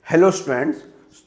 Hello students.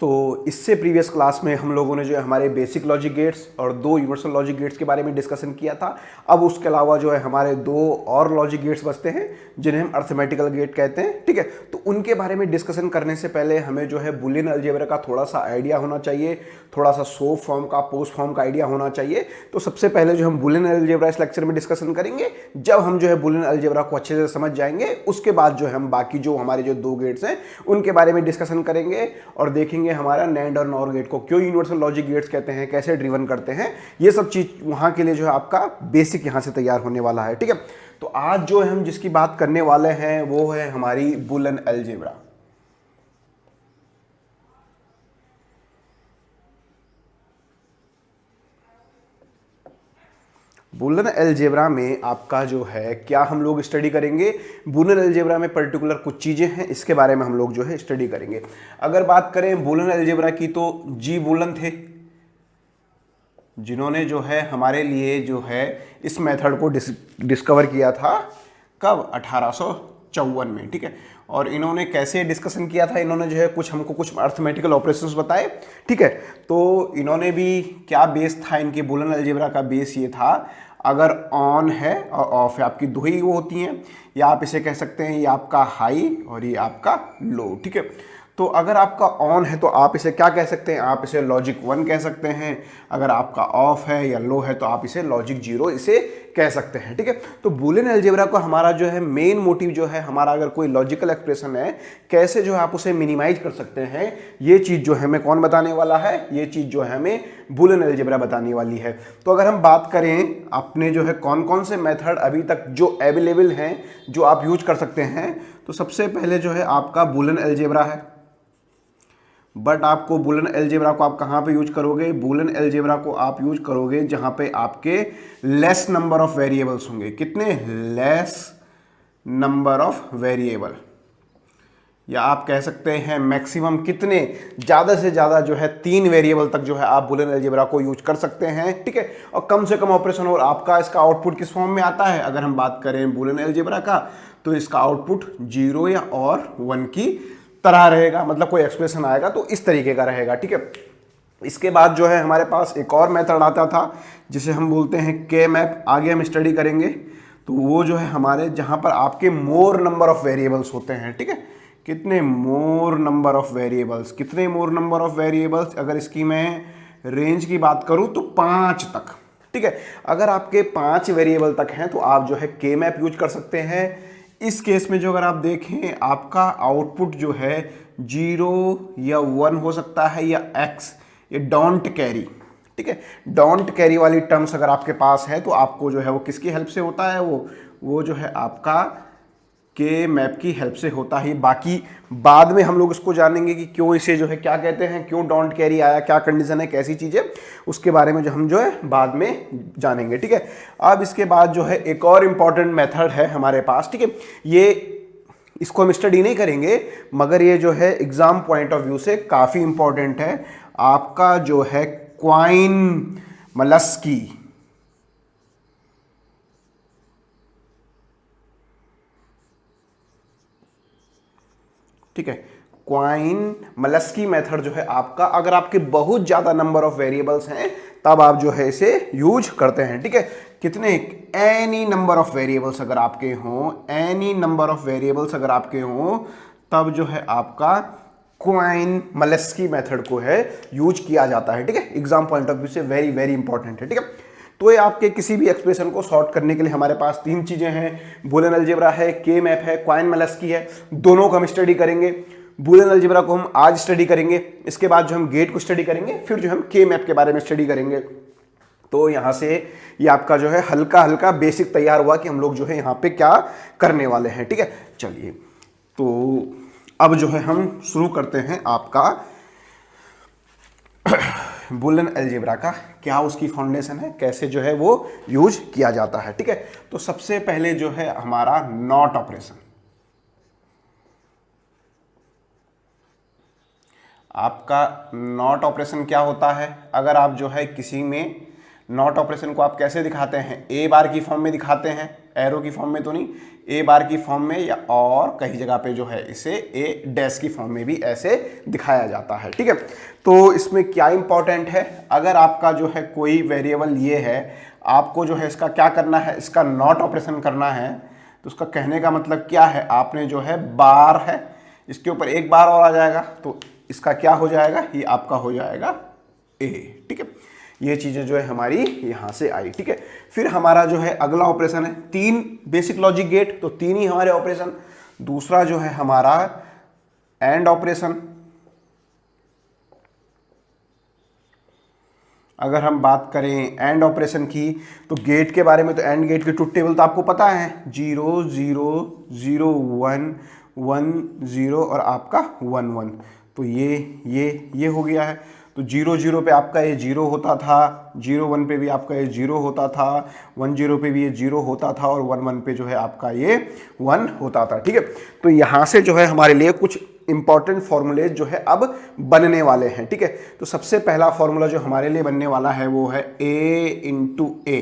तो इससे previous class में हम लोगों ने जो है हमारे बेसिक लॉजिक गेट्स और दो यूनिवर्सल लॉजिक गेट्स के बारे में डिस्कशन किया था। अब उसके अलावा जो है हमारे दो और लॉजिक गेट्स बचते हैं जिन्हें हम अर्थमेटिकल गेट कहते हैं। ठीक है, तो उनके बारे में डिस्कशन करने से पहले हमें जो है बुलियन अलजेब्रा का थोड़ा सा आइडिया होना चाहिए, थोड़ा सा सोप फॉर्म का, पोस्ट फॉर्म का आइडिया होना चाहिए। तो सबसे पहले जो हम बुलियन अलजेब्रा इस लेक्चर में डिस्कशन करेंगे। जब हम जो है बुलियन अलजेब्रा को अच्छे से समझ जाएंगे उसके बाद जो है हम बाकी जो हमारे जो दो गेट्स हैं उनके बारे में डिस्कशन करेंगे और देखेंगे हमारा नैंड और नॉर गेट को क्यों यूनिवर्सल लॉजिक गेट्स कहते हैं, कैसे ड्रिवन करते हैं। ये सब चीज वहां के लिए जो है आपका बेसिक यहां से तैयार होने वाला है। ठीक है, तो आज जो है हम जिसकी बात करने वाले हैं वो है हमारी बुलियन अलजेब्रा। बुलियन अलजेब्रा में आपका जो है क्या हम लोग स्टडी करेंगे, बुलियन अलजेब्रा में पर्टिकुलर कुछ चीज़ें हैं इसके बारे में हम लोग जो है स्टडी करेंगे। अगर बात करें बुलियन अलजेब्रा की तो जी बुलियन थे जिन्होंने जो है हमारे लिए जो है इस मेथड को डिस्कवर किया था। कब? 1854 में। ठीक है, और इन्होंने कैसे डिस्कशन किया था, इन्होंने जो है हमको कुछ अर्थमेटिकल ऑपरेशंस बताए। ठीक है, तो इन्होंने भी क्या बेस था इनके बुलियन अलजेब्रा का बेस ये था, अगर ऑन है और ऑफ है, आपकी दो ही वो होती हैं, या आप इसे कह सकते हैं ये आपका हाई और ये आपका लो। ठीक है, तो अगर आपका ऑन है तो आप इसे क्या कह सकते हैं, आप इसे लॉजिक 1 कह सकते हैं। अगर आपका ऑफ है या लो है तो आप इसे लॉजिक 0 इसे कह सकते हैं। ठीक है, तो बुलियन अलजेब्रा को हमारा जो है मेन मोटिव जो है हमारा, अगर कोई लॉजिकल एक्सप्रेशन है कैसे जो है आप उसे मिनिमाइज कर सकते हैं, ये चीज़ जो है हमें कौन बताने वाला है, ये चीज़ जो है हमें बुलियन अलजेब्रा बताने वाली है। तो अगर हम बात करें अपने जो है कौन कौन से मेथड अभी तक जो अवेलेबल हैं जो आप यूज कर सकते हैं, तो सबसे पहले जो है आपका बुलियन अलजेब्रा है। बट आपको बुलियन अलजेब्रा को आप कहाँ पे यूज करोगे, बुलियन अलजेब्रा को आप यूज करोगे जहाँ पे आपके लेस नंबर ऑफ वेरिएबल्स होंगे। कितने? लेस नंबर ऑफ वेरिएबल, या आप कह सकते हैं मैक्सिमम कितने, ज़्यादा से ज़्यादा जो है 3 वेरिएबल तक जो है आप बुलियन अलजेब्रा को यूज कर सकते हैं। ठीक है, और कम से कम ऑपरेशन, और आपका इसका आउटपुट किस फॉर्म में आता है, अगर हम बात करें बुलियन अलजेब्रा का तो इसका आउटपुट 0 या और 1 की तरह रहेगा, मतलब कोई एक्सप्रेशन आएगा तो इस तरीके का रहेगा। ठीक है, इसके बाद जो है हमारे पास एक और मेथड आता था जिसे हम बोलते हैं के मैप। आगे हम स्टडी करेंगे तो वो जो है हमारे जहां पर आपके मोर नंबर ऑफ वेरिएबल्स होते हैं। ठीक है, कितने? मोर नंबर ऑफ वेरिएबल्स। कितने मोर नंबर ऑफ वेरिएबल्स? अगर इसकी मैं रेंज की बात करूं तो 5 तक। ठीक है, अगर आपके 5 वेरिएबल तक हैं तो आप जो है के मैप यूज कर सकते हैं। इस केस में जो अगर आप देखें आपका आउटपुट जो है 0 या 1 हो सकता है या x, ये डोंट कैरी। ठीक है, डोंट कैरी वाली टर्म्स अगर आपके पास है तो आपको जो है वो किसकी हेल्प से होता है, वो जो है आपका के मैप की हेल्प से होता है। बाकी बाद में हम लोग इसको जानेंगे कि क्यों इसे जो है क्या कहते हैं, क्यों डोंट कैरी आया, क्या कंडीशन है, कैसी चीज़ें, उसके बारे में जो हम जो है बाद में जानेंगे। ठीक है, अब इसके बाद जो है एक और इम्पॉर्टेंट मेथड है हमारे पास। ठीक है, ये इसको हम स्टडी नहीं करेंगे मगर ये जो है एग्जाम पॉइंट ऑफ व्यू से काफ़ी इंपॉर्टेंट है, आपका जो है क्वाइन-मलस्की। ठीक है, क्वाइन-मलस्की मेथड जो है आपका, अगर आपके बहुत ज्यादा नंबर ऑफ वेरिएबल्स हैं तब आप जो है इसे यूज करते हैं। ठीक है, कितने? एनी नंबर ऑफ वेरिएबल्स अगर आपके हों, एनी नंबर ऑफ वेरिएबल्स अगर आपके हों तब जो है आपका क्वाइन-मलस्की मेथड को है यूज किया जाता है। ठीक है, एग्जाम पॉइंट ऑफ व्यू से वेरी वेरी इंपॉर्टेंट है। ठीक है, तो ये आपके किसी भी एक्सप्रेशन को सॉर्ट करने के लिए हमारे पास 3 चीजें हैं, बुलियन अलजेब्रा है, के मैप है, क्वाइन-मलस्की है। दोनों को हम स्टडी करेंगे। बुलियन अलजेब्रा को हम आज स्टडी करेंगे, इसके बाद जो हम गेट को स्टडी करेंगे, फिर जो हम के मैप के बारे में स्टडी करेंगे। तो यहां से ये आपका जो है हल्का हल्का बेसिक तैयार हुआ कि हम लोग जो है यहाँ पे क्या करने वाले हैं। ठीक है, चलिए तो अब जो है हम शुरू करते हैं आपका बुलियन अलजेब्रा का, क्या उसकी फाउंडेशन है, कैसे जो है वो यूज किया जाता है। ठीक है, तो सबसे पहले जो है हमारा नॉट ऑपरेशन। आपका नॉट ऑपरेशन क्या होता है, अगर आप जो है किसी में नॉट ऑपरेशन को आप कैसे दिखाते हैं, ए बार की फॉर्म में दिखाते हैं। एरो की फॉर्म में तो नहीं, ए बार की फॉर्म में, या और कई जगह पे जो है इसे ए डैश की फॉर्म में भी ऐसे दिखाया जाता है, ठीक है। तो इसमें क्या इंपॉर्टेंट है, अगर आपका जो है कोई वेरिएबल ये है, आपको जो है इसका क्या करना है, इसका नॉट ऑपरेशन करना है। तो उसका कहने का मतलब क्या है, आपने जो है बार है, इसके ऊपर एक बार और आ जाएगा तो इसका क्या हो जाएगा, ये आपका हो जाएगा ए, ठीक है। ये चीजें जो है हमारी यहां से आई, ठीक है। फिर हमारा जो है अगला ऑपरेशन है 3 बेसिक लॉजिक गेट, तो 3 ही हमारे ऑपरेशन। दूसरा जो है हमारा एंड ऑपरेशन। अगर हम बात करें एंड ऑपरेशन की, तो गेट के बारे में, तो एंड गेट की ट्रुथ टेबल तो आपको पता है, 0 0 0 1 1 0 और आपका 1 1। तो ये हो गया है। तो 0 0 पे आपका ये 0 होता था, 0 1 पे भी आपका ये 0 होता था, 1 0 पे भी ये 0 होता था, और 1 1 पे जो है आपका ये 1 होता था, ठीक है। तो यहाँ से जो है हमारे लिए कुछ इंपॉर्टेंट फॉर्मूलेज जो है अब बनने वाले हैं, ठीक है। तो सबसे पहला फॉर्मूला जो हमारे लिए बनने वाला है वो है a इंटू ए।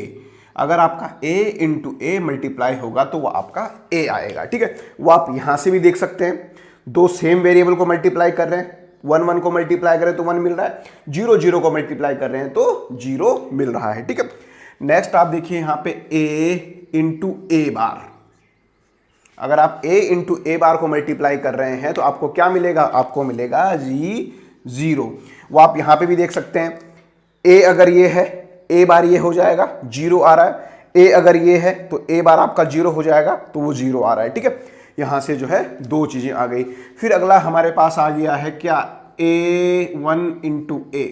अगर आपका a इंटू ए मल्टीप्लाई होगा तो वो आपका a आएगा, ठीक है। वो आप यहां से भी देख सकते हैं, दो सेम वेरिएबल को मल्टीप्लाई कर रहे हैं, 1 1 को मल्टीप्लाई करें तो 1 मिल रहा है, 0 0 को मल्टीप्लाई कर रहे हैं तो 0 मिल रहा है, ठीक है। नेक्स्ट आप देखिए यहाँ पे a इंटू ए बार। अगर आप a इंटू ए बार को मल्टीप्लाई कर रहे हैं तो आपको क्या मिलेगा, आपको मिलेगा जी 0। वो आप यहां पे भी देख सकते हैं, a अगर ये है, a बार ये हो जाएगा, 0 आ रहा है, a अगर ये है तो a बार आपका 0 हो जाएगा, तो वो 0 आ रहा है, ठीक है। यहां से जो है दो चीजें आ गई। फिर अगला हमारे पास आ गया है क्या, a1 इंटू ए,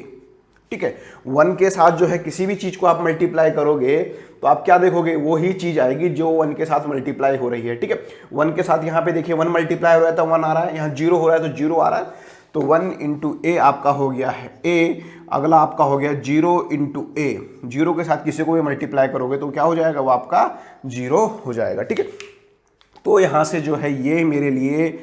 ठीक है। 1 के साथ जो है किसी भी चीज को आप मल्टीप्लाई करोगे तो आप क्या देखोगे, वो ही चीज आएगी जो 1 के साथ मल्टीप्लाई हो रही है, ठीक है। 1 के साथ यहाँ पे देखिए 1 मल्टीप्लाई हो रहा है तो 1 आ रहा है, यहाँ 0 हो रहा है तो 0 आ रहा है, तो 1 इंटू ए आपका हो गया है a। अगला आपका हो गया 0 इंटू ए, 0 के साथ किसी को भी मल्टीप्लाई करोगे तो क्या हो जाएगा, वो आपका 0 हो जाएगा, ठीक है। तो यहां से जो है ये मेरे लिए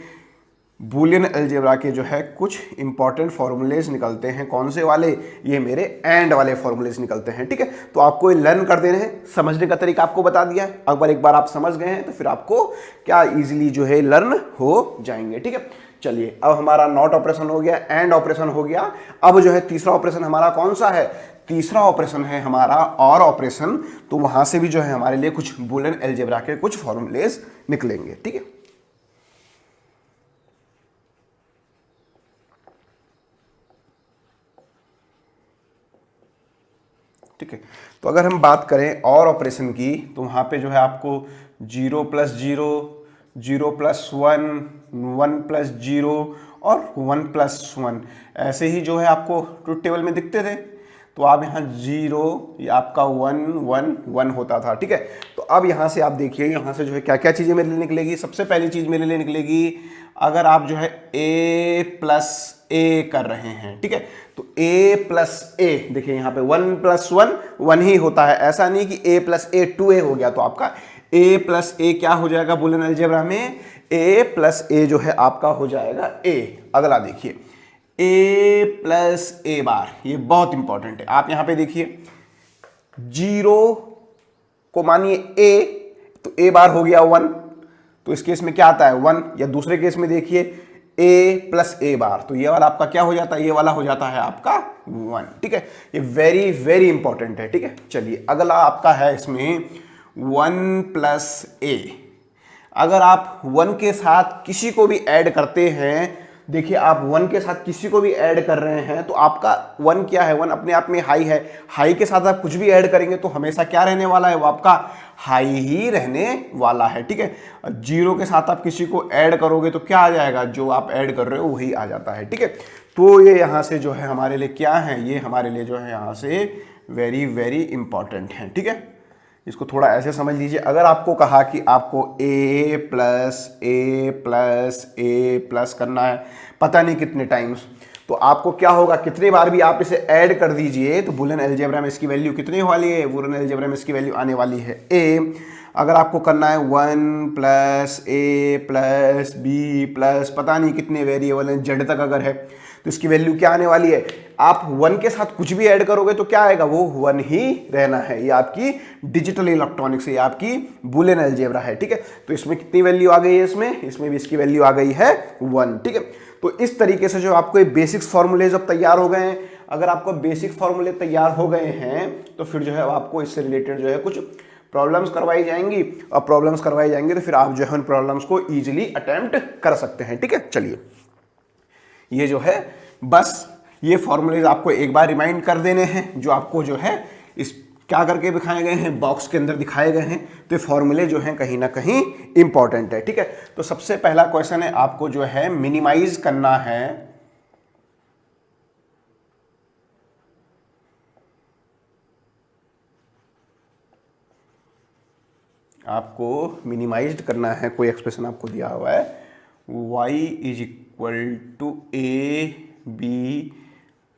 बूलियन अलजेब्रा के जो है कुछ इंपॉर्टेंट फॉर्मूलेज निकलते हैं। कौन से वाले, ये मेरे एंड वाले फॉर्मूलेज निकलते हैं, ठीक है। तो आपको ये लर्न कर देने हैं, समझने का तरीका आपको बता दिया है। अगर एक बार आप समझ गए हैं तो फिर आपको क्या इजीली जो है लर्न हो जाएंगे, ठीक है। चलिए, अब हमारा नॉट ऑपरेशन हो गया, एंड ऑपरेशन हो गया। अब जो है तीसरा ऑपरेशन हमारा कौन सा है, तीसरा ऑपरेशन है हमारा और ऑपरेशन। तो वहां से भी जो है हमारे लिए कुछ बूलियन अलजेब्रा के कुछ फॉर्मूलेज निकलेंगे, ठीक है। ठीक है, तो अगर हम बात करें और ऑपरेशन की, तो वहां पे जो है आपको 0 + 0, 0 + 1, 1 + 0 और 1 + 1 ऐसे ही जो है आपको ट्रुथ टेबल में दिखते थे। तो आप यहाँ 0, ये आपका 1 1 1 होता था, ठीक है। तो अब यहाँ से आप देखिए, यहाँ से जो है क्या क्या चीज़ें मेरे लिए निकलेगी। सबसे पहली चीज़ मेरे लिए निकलेगी, अगर आप जो है a + a कर रहे हैं, ठीक है। तो a + a, देखिए यहाँ पे 1 + 1 1 ही होता है, ऐसा नहीं कि a + a 2a हो गया। तो आपका a + a क्या हो जाएगा बूलियन अलजेब्रा में, a + a जो है आपका हो जाएगा a। अगला देखिए a + a बार, ये बहुत इंपॉर्टेंट है। आप यहां पे देखिए 0 को मानिए a, तो a बार हो गया 1, तो इस केस में क्या आता है 1। या दूसरे केस में देखिए a + a बार, तो ये वाला आपका क्या हो जाता है, ये वाला हो जाता है आपका 1, ठीक है। ये वेरी वेरी इंपॉर्टेंट है, ठीक है। चलिए, अगला आपका है इसमें 1 + a। अगर आप 1 के साथ किसी को भी ऐड करते हैं, देखिए आप 1 के साथ किसी को भी ऐड कर रहे हैं तो आपका 1 क्या है, 1 अपने आप में हाई है। हाई के साथ आप कुछ भी ऐड करेंगे तो हमेशा क्या रहने वाला है, वो आपका हाई ही रहने वाला है, ठीक है। 0 के साथ आप किसी को ऐड करोगे तो क्या आ जाएगा, जो आप ऐड कर रहे हो वही आ जाता है, ठीक है। तो ये यहाँ से जो है हमारे लिए क्या है, ये हमारे लिए जो है यहाँ से वेरी वेरी इंपॉर्टेंट है, ठीक है। इसको थोड़ा ऐसे समझ लीजिए, अगर आपको कहा कि आपको a + a + a+ करना है पता नहीं कितने टाइम्स, तो आपको क्या होगा, कितने बार भी आप इसे ऐड कर दीजिए तो बूलियन अलजेब्रा में इसकी वैल्यू कितनी वाली है, बूलियन अलजेब्रा में इसकी वैल्यू आने वाली है a। अगर आपको करना है 1 प्लस ए प्लस बी प्लस पता नहीं कितने वेरिएबल हैं जेड तक अगर है, तो इसकी वैल्यू क्या आने वाली है, आप 1 के साथ कुछ भी ऐड करोगे तो क्या आएगा, वो 1 ही रहना है। ये आपकी डिजिटल इलेक्ट्रॉनिक्स है, ये आपकी बूलियन अलजेब्रा है, ठीक है। तो इसमें कितनी वैल्यू आ गई है, इसमें भी इसकी वैल्यू आ गई है 1, ठीक है। तो इस तरीके से जो आपको ये बेसिक्स फॉर्मूलेज अब तैयार हो गए हैं, अगर आपको बेसिक फॉर्मूले तैयार हो गए हैं तो फिर जो है आपको इससे रिलेटेड जो है कुछ प्रॉब्लम्स करवाई जाएंगी, और प्रॉब्लम्स करवाई जाएंगी तो फिर आप जो है उन प्रॉब्लम्स को इजीली अटेम्प्ट कर सकते हैं, ठीक है। चलिए, ये जो है बस ये फॉर्मूलेज आपको एक बार रिमाइंड कर देने हैं, जो आपको जो है इस क्या करके दिखाए गए हैं, बॉक्स के अंदर दिखाए गए हैं। तो ये फॉर्मूले जो हैं कहीं ना कहीं इंपॉर्टेंट है, ठीक है। तो सबसे पहला क्वेश्चन है, आपको जो है मिनिमाइज करना है कोई एक्सप्रेशन आपको दिया हुआ है y is equal to A B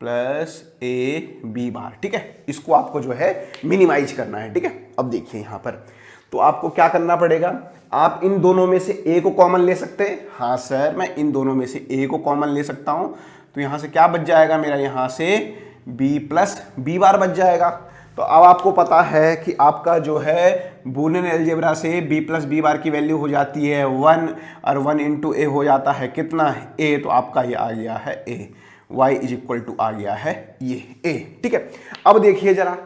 plus A B bar, ठीक है। इसको आपको जो है मिनिमाइज करना है, ठीक है। अब देखिए यहां पर तो आपको क्या करना पड़ेगा, आप इन दोनों में से ए को कॉमन ले सकते हैं। हाँ सर, मैं इन दोनों में से ए को कॉमन ले सकता हूं, तो यहां से क्या बच जाएगा मेरा, यहां से बी प्लस बी बार बच जाएगा। तो अब आपको पता है कि आपका जो है बूलियन अलजेब्रा से b प्लस बी बार की वैल्यू हो जाती है 1, और 1 इंटू ए हो जाता है कितना, a, तो आपका ये आ गया है a, y is equal to आ गया है ये a, ठीक है। अब देखिए जरा,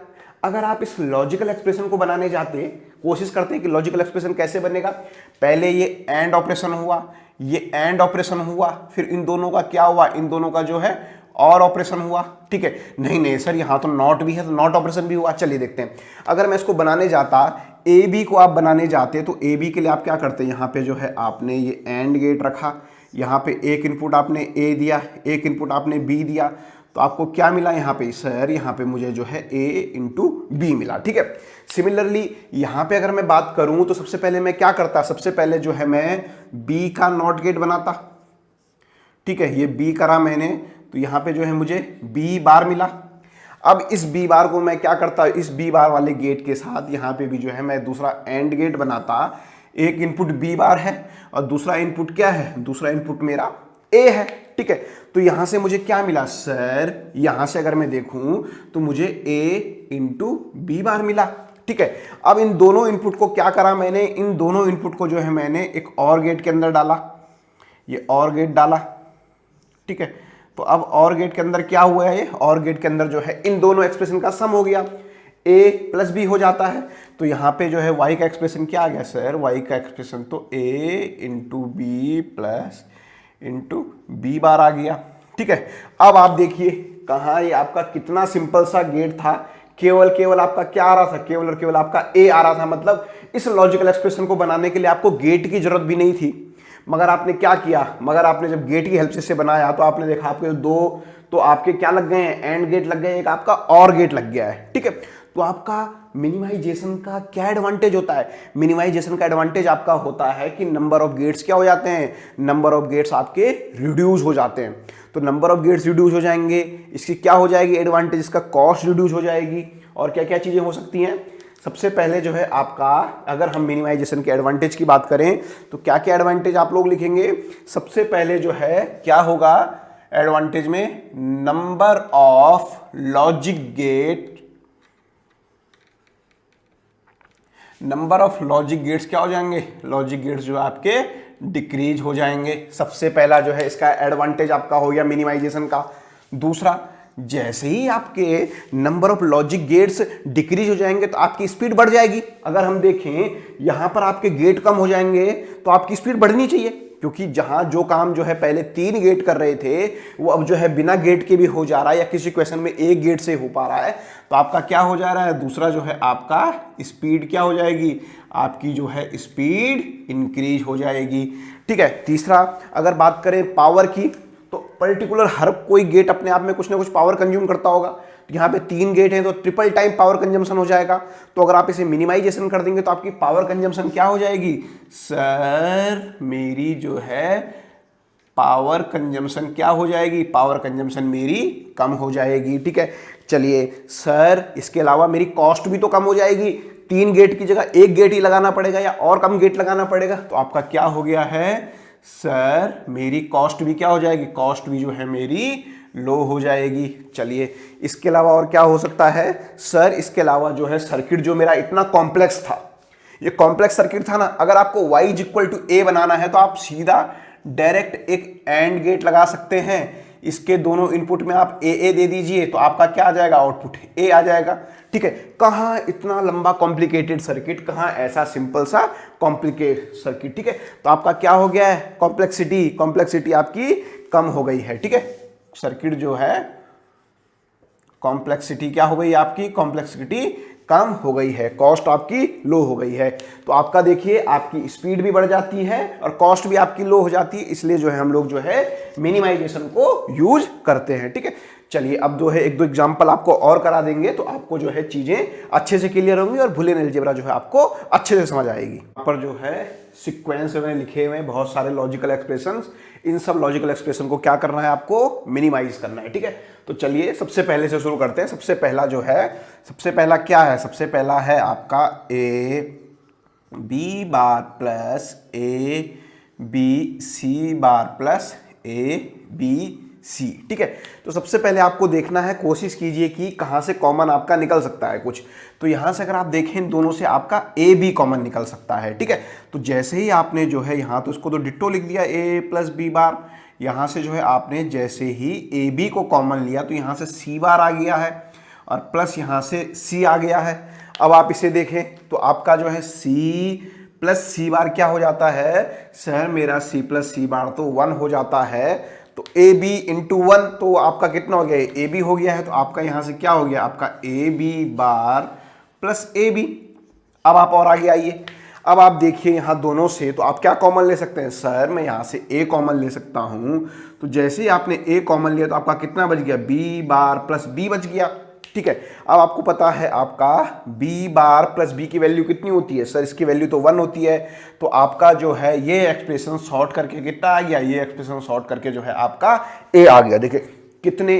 अगर आप इस लॉजिकल एक्सप्रेशन को बनाने जाते, कोशिश करते हैं कि लॉजिकल एक्सप्रेशन कैसे बनेगा, पहले ये एंड ऑपरेशन हुआ, ये एंड ऑपरेशन हुआ, फिर इन दोनों का क्या हुआ, इन दोनों का जो है और ऑपरेशन हुआ, ठीक है। नहीं सर, यहाँ तो नॉट भी है, तो नॉट ऑपरेशन भी हुआ। चलिए देखते हैं, अगर मैं इसको बनाने जाता, ए बी को आप बनाने जाते, तो ए बी के लिए आप क्या करते हैं, यहाँ पे जो है आपने ये एंड गेट रखा, यहाँ पे एक इनपुट आपने ए दिया, एक इनपुट आपने बी दिया, तो आपको क्या मिला यहाँ पे, सर यहाँ पे मुझे जो है ए इंटू बी मिला, ठीक है। सिमिलरली यहाँ पे अगर मैं बात करूँ तो सबसे पहले मैं क्या करता, सबसे पहले जो है मैं बी का नॉट गेट बनाता, ठीक है। ये बी करा मैंने, तो यहाँ पे जो है मुझे बी बार मिला। अब इस बी बार को मैं क्या करता, इस बी बार वाले गेट के साथ यहाँ पे भी जो है मैं दूसरा एंड गेट बनाता। एक इनपुट बी बार है और दूसरा इनपुट क्या है, दूसरा इनपुट मेरा ए है, ठीक है। तो यहाँ से मुझे क्या मिला सर, यहाँ से अगर मैं देखूँ तो मुझे ए इंटू बी बार मिला, ठीक है। अब इन दोनों इनपुट को क्या करा मैंने, इन दोनों इनपुट को जो है मैंने एक और गेट के अंदर डाला, ये और गेट डाला, ठीक है। तो अब और गेट के अंदर क्या हुआ है, ये और गेट के अंदर जो है इन दोनों एक्सप्रेशन का सम हो गया, a प्लस बी हो जाता है। तो यहाँ पे जो है y का एक्सप्रेशन क्या आ गया सर, y का एक्सप्रेशन तो a into B plus into B bar आ गया, ठीक है। अब आप देखिए कहाँ, ये आपका कितना सिंपल सा गेट था, केवल आपका क्या आ रहा था, केवल और केवल आपका a आ रहा था। मतलब इस लॉजिकल एक्सप्रेशन को बनाने के लिए आपको गेट की जरूरत भी नहीं थी, मगर आपने क्या किया, मगर आपने जब गेट की हेल्प से बनाया तो आपने देखा आपके दो तो आपके क्या लग गए हैं, एंड गेट लग गए, एक आपका और गेट लग गया है, ठीक है। तो आपका मिनिमाइजेशन का क्या एडवांटेज होता है, मिनिमाइजेशन का एडवांटेज आपका होता है कि नंबर ऑफ गेट्स क्या हो जाते हैं, नंबर ऑफ गेट्स आपके रिड्यूस हो जाते हैं। तो नंबर ऑफ गेट्स रिड्यूस हो जाएंगे, इसकी क्या हो जाएगी एडवांटेज, इसका कॉस्ट रिड्यूस हो जाएगी, और क्या क्या चीजें हो सकती हैं। सबसे पहले जो है आपका, अगर हम मिनिमाइजेशन के एडवांटेज की बात करें तो क्या क्या एडवांटेज आप लोग लिखेंगे, सबसे पहले जो है क्या होगा एडवांटेज में, नंबर ऑफ लॉजिक गेट्स क्या हो जाएंगे, लॉजिक गेट्स जो आपके डिक्रीज हो जाएंगे। सबसे पहला जो है इसका एडवांटेज आपका हो गया मिनिमाइजेशन का। दूसरा, जैसे ही आपके number of logic gates decrease हो जाएंगे तो आपकी स्पीड बढ़ जाएगी। अगर हम देखें यहां पर आपके गेट कम हो जाएंगे तो आपकी स्पीड बढ़नी चाहिए, क्योंकि जहां जो काम जो है पहले 3 गेट कर रहे थे वो अब जो है बिना गेट के भी हो जा रहा है, या किसी क्वेश्चन में 1 गेट से हो पा रहा है, तो आपका क्या हो जा रहा है, दूसरा जो है आपका स्पीड क्या हो जाएगी, आपकी जो है स्पीड इंक्रीज हो जाएगी, ठीक है। तीसरा, अगर बात करें पावर की, तो पर्टिकुलर हर कोई गेट अपने आप में कुछ ना कुछ पावर कंज्यूम करता होगा। तो यहाँ पे 3 गेट हैं तो ट्रिपल टाइम पावर कंजम्पशन हो जाएगा। तो अगर आप इसे मिनिमाइजेशन कर देंगे तो आपकी पावर कंजम्पशन क्या हो जाएगी, सर मेरी जो है पावर कंजम्पशन क्या हो जाएगी, पावर कंजम्पशन मेरी कम हो जाएगी, ठीक है। चलिए सर, इसके अलावा मेरी कॉस्ट भी तो कम हो जाएगी। 3 गेट की जगह 1 गेट ही लगाना पड़ेगा या और कम गेट लगाना पड़ेगा? तो आपका क्या हो गया है सर, मेरी कॉस्ट भी क्या हो जाएगी, कॉस्ट भी जो है मेरी लो हो जाएगी। चलिए इसके अलावा और क्या हो सकता है सर, इसके अलावा जो है सर्किट जो मेरा इतना कॉम्प्लेक्स था, ये कॉम्प्लेक्स सर्किट था ना, अगर आपको y इक्वल टू ए बनाना है तो आप सीधा डायरेक्ट एक एंड गेट लगा सकते हैं, इसके दोनों इनपुट में आप ए दे दीजिए तो आपका क्या आ जाएगा, आउटपुट ए आ जाएगा। ठीक है, कहाँ इतना लंबा कॉम्प्लिकेटेड सर्किट, कहाँ ऐसा सिंपल सा कॉम्प्लिकेटेड सर्किट। ठीक है, तो आपका क्या हो गया है, कॉम्प्लेक्सिटी आपकी कम हो गई है। ठीक है, सर्किट जो है कॉम्प्लेक्सिटी क्या हो गई, आपकी कॉम्प्लेक्सिटी कम हो गई है, कॉस्ट आपकी लो हो गई है। तो आपका देखिए आपकी स्पीड भी बढ़ जाती है और कॉस्ट भी आपकी लो हो जाती है, इसलिए जो है हम लोग जो है मिनिमाइजेशन को यूज करते हैं। ठीक है, चलिए अब जो है 1-2 एग्जांपल आपको और करा देंगे तो आपको जो है चीजें अच्छे से क्लियर होंगी और बुलियन अलजेब्रा जो है आपको अच्छे से समझ आएगी। यहाँ पर जो है सीक्वेंस में लिखे हुए बहुत सारे लॉजिकल एक्सप्रेशंस, इन सब लॉजिकल एक्सप्रेशन को क्या करना है, आपको मिनिमाइज करना है। ठीक है, तो चलिए सबसे पहले से शुरू करते हैं। सबसे पहला जो है, सबसे पहला क्या है, सबसे पहला है आपका A B bar plus A B C bar plus A B C. ठीक है, तो सबसे पहले आपको देखना है, कोशिश कीजिए कि कहां से कॉमन आपका निकल सकता है कुछ। तो यहां से अगर आप देखें इन दोनों से आपका ए बी कॉमन निकल सकता है। ठीक है, तो जैसे ही आपने जो है यहां तो इसको तो डिट्टो लिख दिया ए प्लस बी बार, यहां से जो है आपने जैसे ही ए बी को कॉमन लिया तो यहां से सी बार आ गया है और प्लस यहां से सी आ गया है। अब आप इसे देखें तो आपका जो है सी प्लस सी बार क्या हो जाता है सर, मेरा सी प्लस सी बार तो 1 हो जाता है। तो ए बी इंटू 1 तो आपका कितना हो गया, ए बी हो गया है। तो आपका यहां से क्या हो गया, आपका A B bar plus A B. अब आप और आगे आइए, अब आप देखिए यहां दोनों से तो आप क्या कॉमन ले सकते हैं सर, मैं यहां से ए कॉमन ले सकता हूं। तो जैसे ही आपने ए कॉमन लिया तो आपका कितना बच गया, बी बार प्लस बी बच गया। ठीक है, अब आपको पता है आपका b बार प्लस b की वैल्यू कितनी होती है सर, इसकी वैल्यू तो 1 होती है। तो आपका जो है ये एक्सप्रेशन शॉर्ट करके कितना आ गया, ये एक्सप्रेशन शॉर्ट करके जो है आपका a आ गया। देखिए कितने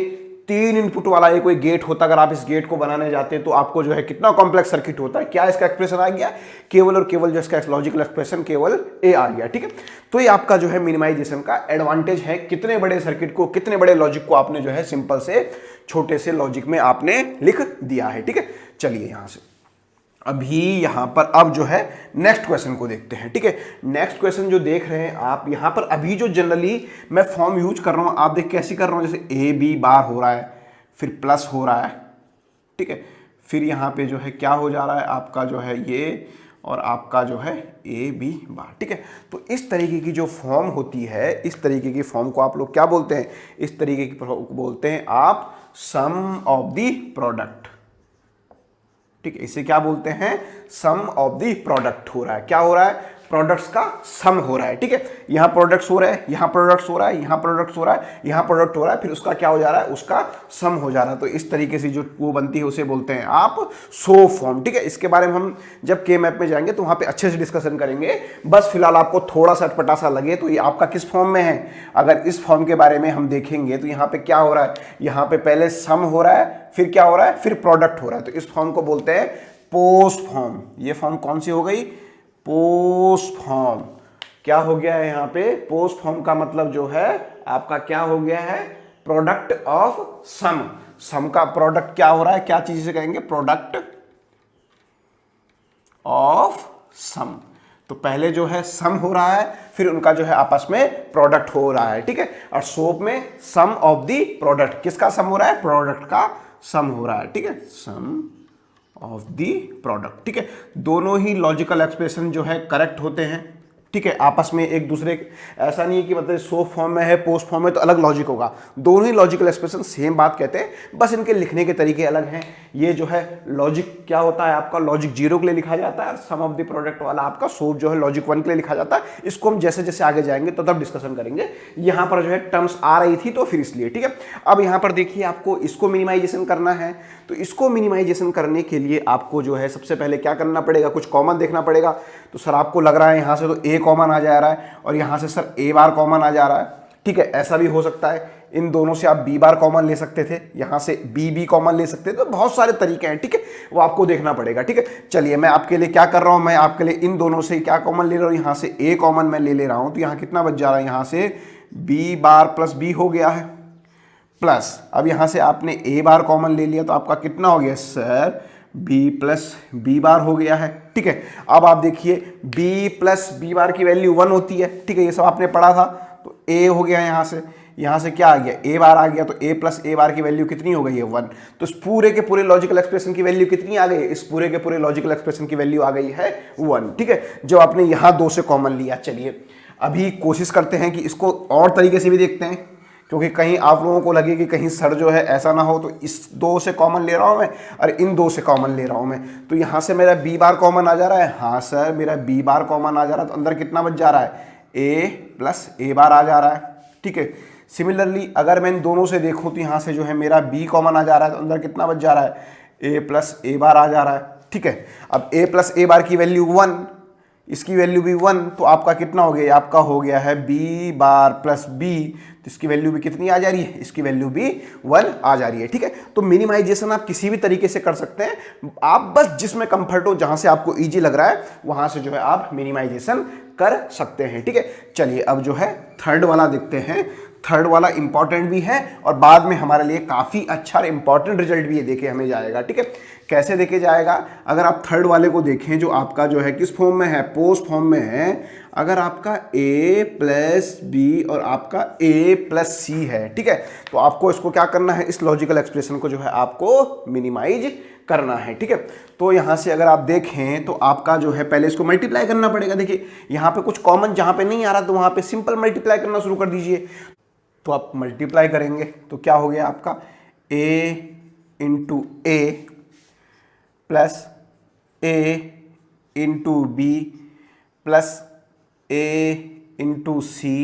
3 इनपुट वाला ये कोई गेट होता, अगर आप इस गेट को बनाने जाते तो आपको जो है कितना कॉम्प्लेक्स सर्किट होता है। क्या इसका एक्सप्रेशन आ गया, केवल और केवल जो इसका लॉजिकल एक्सप्रेशन केवल ए आ गया। ठीक है, तो ये आपका जो है मिनिमाइजेशन का एडवांटेज है, कितने बड़े सर्किट को, कितने बड़े लॉजिक को आपने जो है सिंपल से छोटे से लॉजिक में आपने लिख दिया है। ठीक है, चलिए यहां से अभी यहां पर अब जो है नेक्स्ट क्वेश्चन को देखते हैं। ठीक है, नेक्स्ट क्वेश्चन जो देख रहे हैं आप यहां पर, अभी जो जनरली मैं फॉर्म यूज कर रहा हूं, आप देख कैसी कर रहा हूं, जैसे ए बी बार हो रहा है, फिर प्लस हो रहा है। ठीक है, फिर यहां पे जो है क्या हो जा रहा है आपका जो है ये, और आपका जो है ए बी बार। ठीक है, तो इस तरीके की जो फॉर्म होती है, इस तरीके की फॉर्म को आप लोग क्या बोलते हैं, इस तरीके की फॉर्म को बोलते हैं आप सम ऑफ द प्रोडक्ट। ठीक है, इसे क्या बोलते हैं, सम ऑफ द प्रोडक्ट हो रहा है। क्या हो रहा है, प्रोडक्ट्स का सम हो रहा है। ठीक है, यहां प्रोडक्ट्स हो रहे हैं, यहां प्रोडक्ट्स हो रहा है, यहां प्रोडक्ट्स हो रहा है, यहां प्रोडक्ट हो रहा है, फिर उसका क्या हो जा रहा है, उसका सम हो जा रहा है। तो इस तरीके से जो वो बनती है उसे बोलते हैं आप सो फॉर्म। ठीक है, इसके बारे में हम जब के मैप में जाएंगे तो वहां पे अच्छे से डिस्कशन करेंगे। बस फिलहाल आपको थोड़ा सा अटपटा सा लगे तो ये आपका किस फॉर्म में है, अगर इस फॉर्म के बारे में हम देखेंगे तो यहाँ पे क्या हो रहा है, यहाँ पे पहले सम हो रहा है, फिर क्या हो रहा है, फिर प्रोडक्ट हो रहा है। तो इस फॉर्म को बोलते हैं पोस्ट फॉर्म। ये फॉर्म कौन सी हो गई, पोस्ट फॉर्म। क्या हो गया है यहाँ पे, पोस्ट फॉर्म का मतलब जो है आपका क्या हो गया है, प्रोडक्ट ऑफ सम। सम का प्रोडक्ट क्या हो रहा है, क्या चीज से कहेंगे, प्रोडक्ट ऑफ सम। तो पहले जो है सम हो रहा है, फिर उनका जो है आपस में प्रोडक्ट हो रहा है। ठीक है, और सोप में सम ऑफ द प्रोडक्ट, किसका सम हो रहा है, प्रोडक्ट का सम हो रहा है। ठीक है, सम ऑफ दी प्रोडक्ट। ठीक है, दोनों ही लॉजिकल एक्सप्रेशन जो है करेक्ट होते हैं। ठीक है, आपस में एक दूसरे, ऐसा नहीं है कि मतलब सो फॉर्म में है पोस्ट फॉर्म में तो अलग लॉजिक होगा, दोनों ही लॉजिकल एक्सप्रेशन सेम बात कहते हैं, बस इनके लिखने के तरीके अलग हैं। ये जो है लॉजिक क्या होता है आपका, लॉजिक 0 के लिए लिखा जाता है, और सम ऑफ द प्रोडक्ट वाला आपका सोप जो है लॉजिक 1 के लिए लिखा जाता है। इसको हम जैसे जैसे आगे जाएंगे तो तब डिस्कशन करेंगे। यहाँ पर जो है टर्म्स आ रही थी तो फिर इसलिए। ठीक है, अब यहाँ पर देखिए आपको इसको मिनिमाइजेशन करना है, तो इसको मिनिमाइजेशन करने के लिए आपको जो है सबसे पहले क्या करना पड़ेगा, कुछ कॉमन देखना पड़ेगा। तो सर आपको लग रहा है यहाँ से तो ए कॉमन आ जा रहा है और यहाँ से सर ए बार कॉमन आ जा रहा है। ठीक है, ऐसा भी हो सकता है, इन दोनों से आप बी बार कॉमन ले सकते थे, यहां से बी कॉमन ले सकते थे, तो बहुत सारे तरीके हैं, ठीक है, वो आपको देखना पड़ेगा, ठीक है। चलिए मैं आपके लिए क्या कर रहा हूं, मैं आपके लिए इन दोनों से क्या कॉमन ले रहा हूं, यहां से ए कॉमन मैं ले रहा हूं, तो यहां कितना बच जा रहा है, यहां से बी बार प्लस बी हो गया है, प्लस अब यहां से आपने ए बार कॉमन ले लिया, तो आपका कितना हो गया sir, B plus B bar हो गया है, ठीक है। अब आप देखिए बी प्लस बी बार की वैल्यू 1 होती है, ठीक है, ये सब आपने पढ़ा था। तो ए हो गया यहां से क्या आ गया, ए बार आ गया, तो ए प्लस ए बार की वैल्यू कितनी हो गई है 1। तो इस पूरे के पूरे लॉजिकल एक्सप्रेशन की वैल्यू कितनी आ गई, इस पूरे के पूरे लॉजिकल एक्सप्रेशन की वैल्यू आ गई है 1, ठीक है, जो आपने यहां 2 से कॉमन लिया। चलिए अभी कोशिश करते हैं कि इसको और तरीके से भी देखते हैं, क्योंकि कहीं आप लोगों को लगे कि कहीं सर जो है ऐसा ना हो, तो इस 2 से कॉमन ले रहा हूं मैं और इन 2 से कॉमन ले रहा हूं मैं, तो यहां से मेरा बी बार कॉमन आ जा रहा है, हाँ सर मेरा बी बार कॉमन आ जा रहा है, तो अंदर कितना बच जा रहा है, ए प्लस ए बार आ जा रहा है, ठीक है। सिमिलरली अगर मैं इन दोनों से देखूं तो यहां से जो है मेरा बी कॉमन आ जा रहा है, तो अंदर कितना बच जा रहा है, ए प्लस ए बार आ जा रहा है, ठीक है। अब ए प्लस ए बार की वैल्यू 1, इसकी वैल्यू भी 1, तो आपका कितना हो गया, आपका हो गया है बी बार प्लस बी, तो इसकी वैल्यू भी कितनी आ जा रही है, इसकी वैल्यू भी 1 आ जा रही है, ठीक है। तो मिनिमाइजेशन आप किसी भी तरीके से कर सकते हैं, आप बस जिसमें कंफर्ट हो, जहां से आपको इजी लग रहा है वहां से जो है आप मिनिमाइजेशन कर सकते हैं, ठीक है। चलिए अब जो है थर्ड वाला देखते हैं। थर्ड वाला इंपॉर्टेंट भी है और बाद में हमारे लिए काफी अच्छा इंपॉर्टेंट रिजल्ट भी ये देके हमें जाएगा, ठीक है। कैसे देके जाएगा, अगर आप थर्ड वाले को देखें जो आपका जो है किस फॉर्म में है, पोस्ट फॉर्म में है, अगर आपका a प्लस बी और आपका a प्लस सी है, ठीक है, तो आपको इसको क्या करना है, इस लॉजिकल एक्सप्रेशन को जो है आपको मिनिमाइज करना है, ठीक है। तो यहां से अगर आप देखें तो आपका जो है पहले इसको मल्टीप्लाई करना पड़ेगा। देखिए यहां पे कुछ कॉमन जहां पे नहीं आ रहा तो वहां पे सिंपल मल्टीप्लाई करना शुरू कर दीजिए। तो आप मल्टीप्लाई करेंगे तो क्या हो गया आपका, a into A plus A into B plus A into C